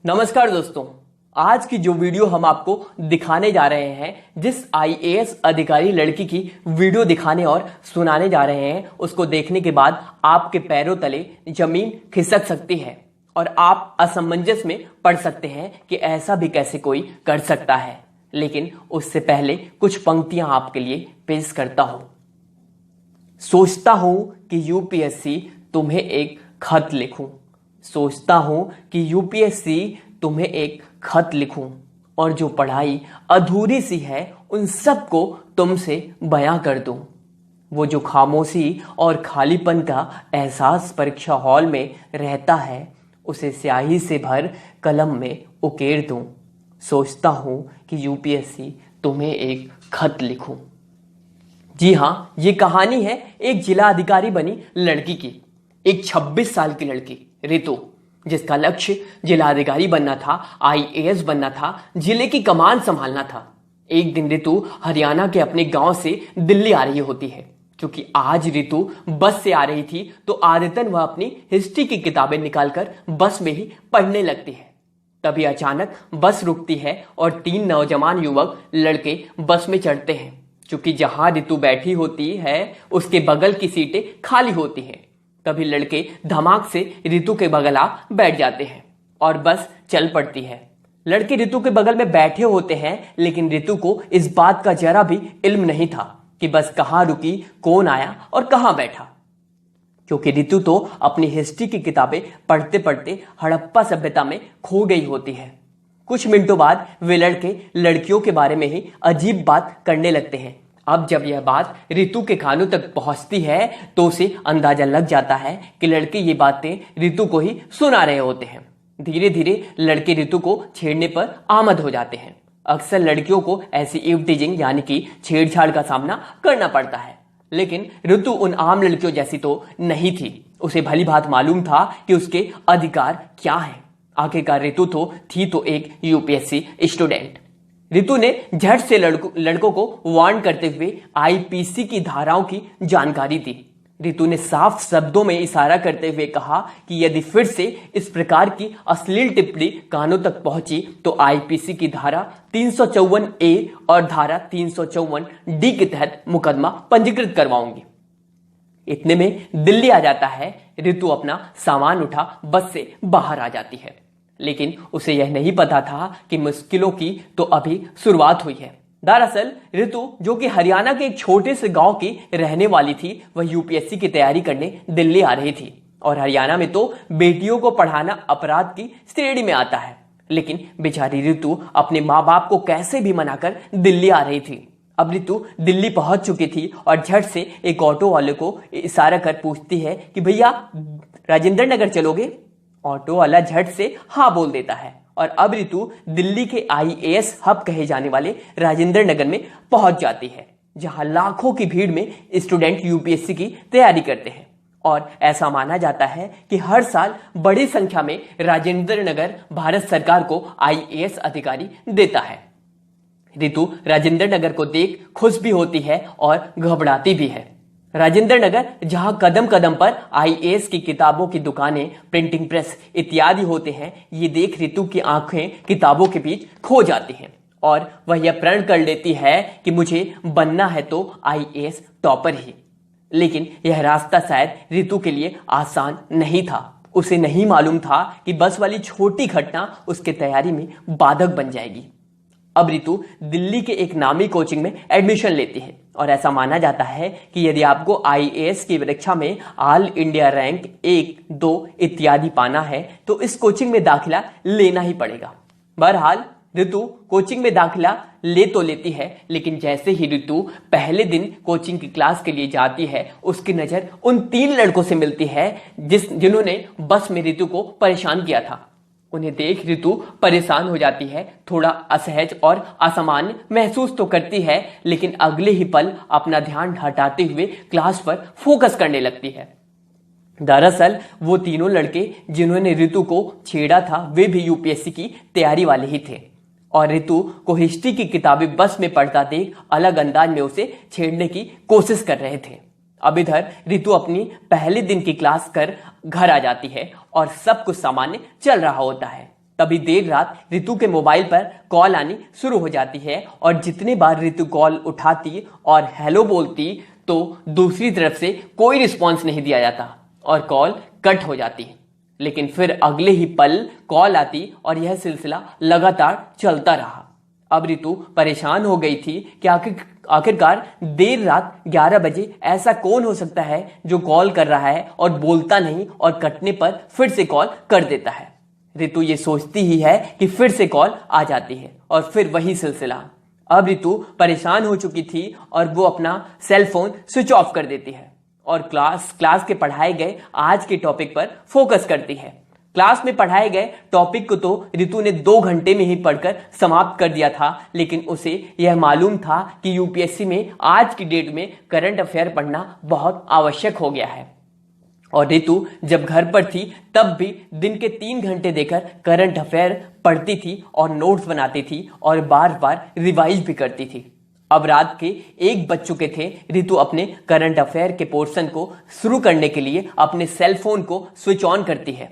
नमस्कार दोस्तों। आज की जो वीडियो हम आपको दिखाने जा रहे हैं, जिस आईएएस अधिकारी लड़की की वीडियो दिखाने और सुनाने जा रहे हैं, उसको देखने के बाद आपके पैरों तले जमीन खिसक सकती है और आप असमंजस में पड़ सकते हैं कि ऐसा भी कैसे कोई कर सकता है। लेकिन उससे पहले कुछ पंक्तियां आपके लिए पेश करता हूं। सोचता हूं कि यूपीएससी तुम्हें एक खत लिखूं, सोचता हूं कि यूपीएससी तुम्हें एक खत लिखूं और जो पढ़ाई अधूरी सी है उन सबको तुमसे बयां कर दूं। वो जो खामोशी और खालीपन का एहसास परीक्षा हॉल में रहता है, उसे स्याही से भर कलम में उकेर दूं। सोचता हूं कि यूपीएससी तुम्हें एक खत लिखूं। जी हाँ, ये कहानी है एक जिला अधिकारी बनी लड़की की। एक 26 साल की लड़की रितु, जिसका लक्ष्य जिलाधिकारी बनना था, आईएएस बनना था, जिले की कमान संभालना था। एक दिन रितु हरियाणा के अपने गांव से दिल्ली आ रही होती है। क्योंकि आज रितु बस से आ रही थी तो आदतन वह अपनी हिस्ट्री की किताबें निकालकर बस में ही पढ़ने लगती है। तभी अचानक बस रुकती है और 3 नौजवान युवक लड़के बस में चढ़ते हैं। क्योंकि जहां रितु बैठी होती है उसके बगल की सीटें खाली होती हैं। तभी लड़के धमाक से रितु के बगल आ बैठ जाते हैं और बस चल पड़ती है। लड़के रितु के बगल में बैठे होते हैं, लेकिन रितु को इस बात का जरा भी इल्म नहीं था कि बस कहां रुकी, कौन आया और कहां बैठा। क्योंकि रितु तो अपनी हिस्ट्री की किताबें पढ़ते पढ़ते हड़प्पा सभ्यता में खो गई होती है। कुछ मिनटों बाद वे लड़के लड़कियों के बारे में ही अजीब बात करने लगते हैं। अब जब यह बात रितु के कानों तक पहुंचती है तो उसे अंदाजा लग जाता है कि लड़के ये बातें रितु को ही सुना रहे होते हैं। धीरे धीरे लड़के रितु को छेड़ने पर आमद हो जाते हैं। अक्सर लड़कियों को ऐसी इवटीजिंग यानी कि छेड़छाड़ का सामना करना पड़ता है, लेकिन रितु उन आम लड़कियों जैसी तो नहीं थी। उसे भली भांति मालूम था कि उसके अधिकार क्या है। आखिरकार रितु थी तो एक यूपीएससी स्टूडेंट। रितु ने झट से लड़कों को वार्न करते हुए आईपीसी की धाराओं की जानकारी दी। रितु ने साफ शब्दों में इशारा करते हुए कहा कि यदि फिर से इस प्रकार की अश्लील टिप्पणी कानों तक पहुंची तो आईपीसी की धारा 354 ए और धारा 354 डी के तहत मुकदमा पंजीकृत करवाऊंगी। इतने में दिल्ली आ जाता है। रितु अपना सामान उठा बस से बाहर आ जाती है, लेकिन उसे यह नहीं पता था कि मुश्किलों की तो अभी शुरुआत हुई है। दरअसल रितु, जो कि हरियाणा के एक छोटे से गांव की रहने वाली थी, वह यूपीएससी की तैयारी करने दिल्ली आ रही थी। और हरियाणा में तो बेटियों को पढ़ाना अपराध की श्रेणी में आता है। लेकिन बेचारी रितु अपने माँ बाप को कैसे भी मनाकर दिल्ली आ रही थी। अब रितु दिल्ली पहुंच चुकी थी और झट से एक ऑटो वाले को इशारा कर पूछती है कि भैया राजेंद्र नगर चलोगे। ऑटो वाला झट से हाँ बोल देता है और अब रितु दिल्ली के आईएएस हब कहे जाने वाले राजेंद्र नगर में पहुंच जाती है, जहां लाखों की भीड़ में स्टूडेंट यूपीएससी की तैयारी करते हैं। और ऐसा माना जाता है कि हर साल बड़ी संख्या में राजेंद्र नगर भारत सरकार को आईएएस अधिकारी देता है। रितु राजेंद्र नगर को देख खुश भी होती है और घबराती भी है। राजेंद्र नगर, जहां कदम कदम पर आईएएस की किताबों की दुकानें, प्रिंटिंग प्रेस इत्यादि होते हैं, ये देख रितु की आंखें किताबों के बीच खो जाती हैं और वह यह प्रण कर लेती है कि मुझे बनना है तो आईएएस टॉपर ही। लेकिन यह रास्ता शायद रितु के लिए आसान नहीं था। उसे नहीं मालूम था कि बस वाली छोटी घटना उसके तैयारी में बाधक बन जाएगी। अब रितु दिल्ली के एक नामी कोचिंग में एडमिशन लेती है और ऐसा माना जाता है कि यदि आपको आईएएस की परीक्षा में ऑल इंडिया रैंक 1, 2 इत्यादि पाना है तो इस कोचिंग में दाखिला लेना ही पड़ेगा। बहरहाल रितु कोचिंग में दाखिला ले तो लेती है, लेकिन जैसे ही रितु पहले दिन कोचिंग की क्लास के लिए जाती है, उसकी नजर उन 3 लड़कों से मिलती है जिन्होंने बस में रितु को परेशान किया था। उन्हें देख रितु परेशान हो जाती है, थोड़ा असहज और असामान्य महसूस तो करती है, लेकिन अगले ही पल अपना ध्यान हटाते हुए क्लास पर फोकस करने लगती है। दरअसल वो तीनों लड़के जिन्होंने रितु को छेड़ा था, वे भी यूपीएससी की तैयारी वाले ही थे और रितु को हिस्ट्री की किताबें बस में पढ़ता देख अलग अंदाज में उसे छेड़ने की कोशिश कर रहे थे। अब इधर रितु अपनी पहले दिन की क्लास कर घर आ जाती है और सब कुछ सामान्य चल रहा होता है। तभी देर रात रितु के मोबाइल पर कॉल आनी शुरू हो जाती है और जितनी बार रितु कॉल उठाती और हेलो बोलती तो दूसरी तरफ से कोई रिस्पॉन्स नहीं दिया जाता और कॉल कट हो जाती। लेकिन फिर अगले ही पल कॉल आती और यह सिलसिला लगातार चलता रहा। अब रितु परेशान हो गई थी कि आखिरकार देर रात 11 बजे ऐसा कौन हो सकता है जो कॉल कर रहा है और बोलता नहीं और कटने पर फिर से कॉल कर देता है। रितु ये सोचती ही है कि फिर से कॉल आ जाती है और फिर वही सिलसिला। अब रितु परेशान हो चुकी थी और वो अपना सेल फोन स्विच ऑफ कर देती है और क्लास के पढ़ाए गए आज के टॉपिक पर फोकस करती है। क्लास में पढ़ाए गए टॉपिक को तो रितु ने 2 घंटे में ही पढ़कर समाप्त कर दिया था, लेकिन उसे यह मालूम था कि यूपीएससी में आज की डेट में करंट अफेयर पढ़ना बहुत आवश्यक हो गया है। और रितु जब घर पर थी तब भी दिन के 3 घंटे देकर करंट अफेयर पढ़ती थी और नोट्स बनाती थी और बार बार रिवाइज भी करती थी। अब रात के 1 बज चुके थे। रितु अपने करंट अफेयर के पोर्शन को शुरू करने के लिए अपने सेल फोन को स्विच ऑन करती है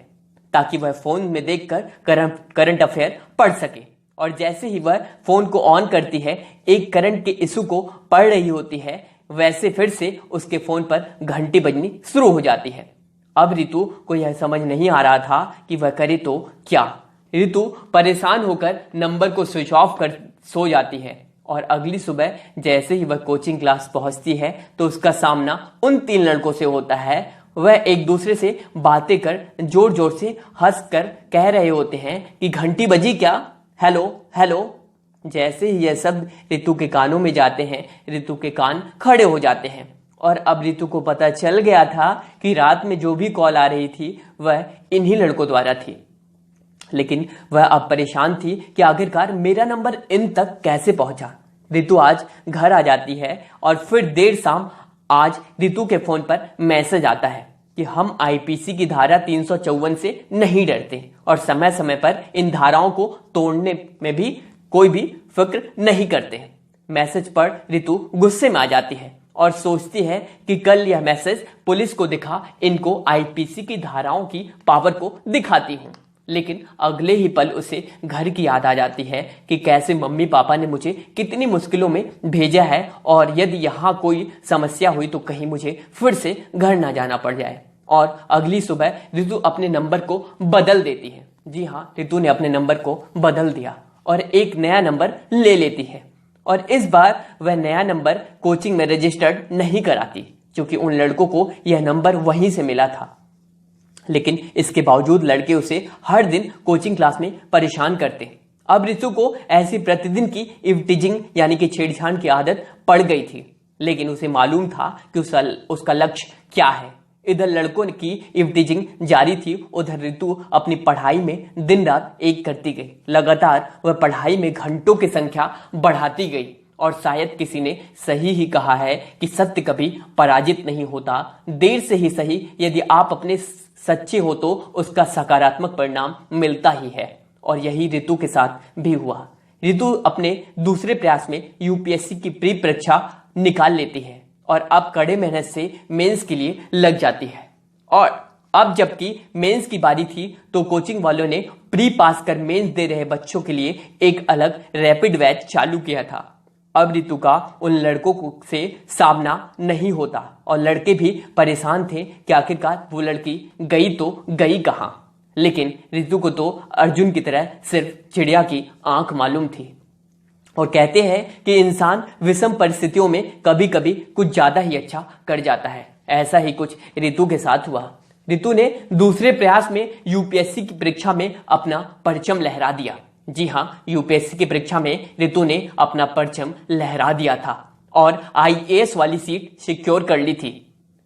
ताकि वह फोन में देखकर करंट अफेयर पढ़ सके। और जैसे ही वह फोन को ऑन करती है, एक करंट के इशू को पढ़ रही होती है, वैसे फिर से उसके फोन पर घंटी बजनी शुरू हो जाती है। अब रितु को यह समझ नहीं आ रहा था कि वह करे तो क्या। रितु परेशान होकर नंबर को स्विच ऑफ कर सो जाती है और अगली सुबह जैसे ही वह कोचिंग क्लास पहुंचती है तो उसका सामना उन 3 लड़कों से होता है। वह एक दूसरे से बातें कर जोर जोर से हंस कर कह रहे होते हैं कि घंटी बजी क्या, हेलो हेलो। जैसे ही यह शब्द रितु के कानों में जाते हैं, रितु के कान खड़े हो जाते हैं और अब रितु को पता चल गया था कि रात में जो भी कॉल आ रही थी वह इन्हीं लड़कों द्वारा थी। लेकिन वह अब परेशान थी कि आखिरकार मेरा नंबर इन तक कैसे पहुंचा। रितु आज घर आ जाती है और फिर देर शाम आज रितु के फोन पर मैसेज आता है कि हम आईपीसी की धारा 354 से नहीं डरते और समय समय पर इन धाराओं को तोड़ने में भी कोई भी फिक्र नहीं करते। मैसेज पढ़ रितु गुस्से में आ जाती है और सोचती है कि कल यह मैसेज पुलिस को दिखा इनको आईपीसी की धाराओं की पावर को दिखाती हूं। लेकिन अगले ही पल उसे घर की याद आ जाती है कि कैसे मम्मी पापा ने मुझे कितनी मुश्किलों में भेजा है और यदि यहाँ कोई समस्या हुई तो कहीं मुझे फिर से घर ना जाना पड़ जाए। और अगली सुबह रितु अपने नंबर को बदल देती है। जी हाँ, रितु ने अपने नंबर को बदल दिया और एक नया नंबर ले लेती है और इस बार वह नया नंबर कोचिंग में रजिस्टर्ड नहीं कराती क्योंकि उन लड़कों को यह नंबर वहीं से मिला था। लेकिन इसके बावजूद लड़के उसे हर दिन कोचिंग क्लास में परेशान करते। अब रितु को ऐसी प्रतिदिन की इवटीजिंग यानी कि छेड़छाड़ की आदत पड़ गई थी, लेकिन उसे मालूम था कि उसका लक्ष्य क्या है। इधर लड़कों की इवटीजिंग जारी थी, उधर रितु अपनी पढ़ाई में दिन रात एक करती गई। लगातार वह पढ़ाई में घंटों की संख्या बढ़ाती गई और शायद किसी ने सही ही कहा है कि सत्य कभी पराजित नहीं होता। देर से ही सही, यदि आप अपने सच्चे हो तो उसका सकारात्मक परिणाम मिलता ही है। और यही रितु के साथ भी हुआ। रितु अपने दूसरे प्रयास में यूपीएससी की प्री परीक्षा निकाल लेती है और अब कड़े मेहनत से मेंस के लिए लग जाती है। और अब जबकि मेंस की बारी थी तो कोचिंग वालों ने प्री पास कर मेंस दे रहे बच्चों के लिए एक अलग रैपिड बैच चालू किया था। अब रितु का उन लड़कों से सामना नहीं होता और लड़के भी परेशान थे कि आखिरकार वो लड़की गई तो गई कहां। लेकिन रितु को तो अर्जुन की तरह सिर्फ चिड़िया की आंख मालूम थी और कहते हैं कि इंसान विषम परिस्थितियों में कभी कभी कुछ ज्यादा ही अच्छा कर जाता है। ऐसा ही कुछ रितु के साथ हुआ। रितु ने दूसरे प्रयास में यूपीएससी की परीक्षा में अपना परचम लहरा दिया। जी हाँ, यूपीएससी की परीक्षा में रितु ने अपना परचम लहरा दिया था और आईएएस वाली सीट सिक्योर कर ली थी।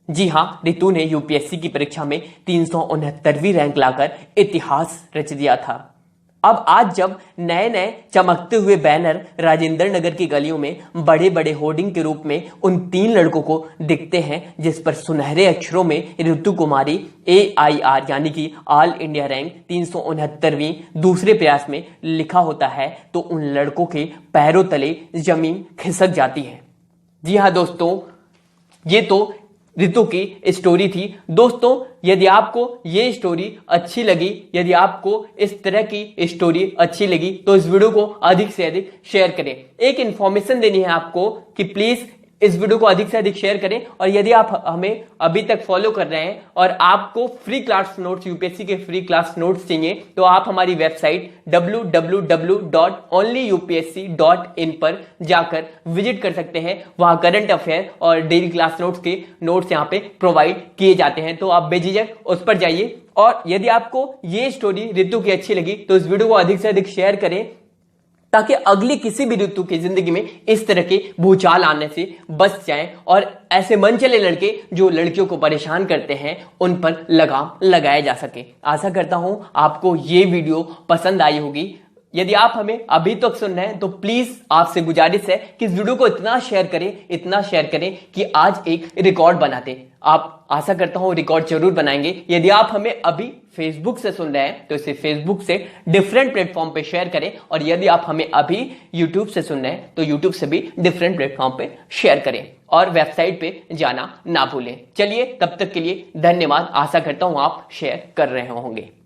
जी हाँ, रितु ने यूपीएससी की परीक्षा में 369वीं रैंक लाकर इतिहास रच दिया था। अब आज जब नए नए चमकते हुए बैनर राजेंद्र नगर की गलियों में बड़े बड़े होर्डिंग के रूप में उन 3 लड़कों को दिखते हैं जिस पर सुनहरे अक्षरों में रितु कुमारी AIR यानी कि ऑल इंडिया रैंक 369वीं दूसरे प्रयास में लिखा होता है, तो उन लड़कों के पैरों तले जमीन खिसक जाती है। जी हाँ दोस्तों, ये तो ऋतु की स्टोरी थी। दोस्तों, यदि आपको ये स्टोरी अच्छी लगी, यदि आपको इस तरह की स्टोरी अच्छी लगी तो इस वीडियो को अधिक से अधिक शेयर करें। एक इंफॉर्मेशन देनी है आपको कि प्लीज इस वीडियो को अधिक से अधिक शेयर करें। और यदि आप हमें अभी तक फॉलो कर रहे हैं और आपको फ्री क्लास नोट्स, यूपीएससी के फ्री क्लास नोट्स चाहिए, तो आप हमारी वेबसाइट www.onlyupsc.in पर जाकर विजिट कर सकते हैं। वहां करंट अफेयर और डेली क्लास नोट्स के नोट्स यहां पे प्रोवाइड किए जाते हैं, तो आप बेझिझक उस पर जाइए। और यदि आपको ये स्टोरी ऋतु की अच्छी लगी तो इस वीडियो को अधिक से अधिक शेयर करें, ताकि अगली किसी भी ऋतु की जिंदगी में इस तरह के भूचाल आने से बच जाएं और ऐसे मनचले लड़के जो लड़कियों को परेशान करते हैं उन पर लगाम लगाया जा सके। आशा करता हूं आपको ये वीडियो पसंद आई होगी। यदि आप हमें अभी तक सुन रहे हैं तो प्लीज आपसे गुजारिश है कि इस वीडियो को इतना शेयर करें कि आज एक रिकॉर्ड बनाते। आप, आशा करता हूं रिकॉर्ड जरूर बनाएंगे। यदि आप हमें अभी फेसबुक से सुन रहे हैं तो इसे फेसबुक से डिफरेंट प्लेटफॉर्म पे शेयर करें, और यदि आप हमें अभी यूट्यूब से सुन रहे हैं तो यूट्यूब से भी डिफरेंट प्लेटफॉर्म पे शेयर करें और वेबसाइट पे जाना ना भूलें। चलिए, तब तक के लिए धन्यवाद। आशा करता हूं आप शेयर कर रहे होंगे।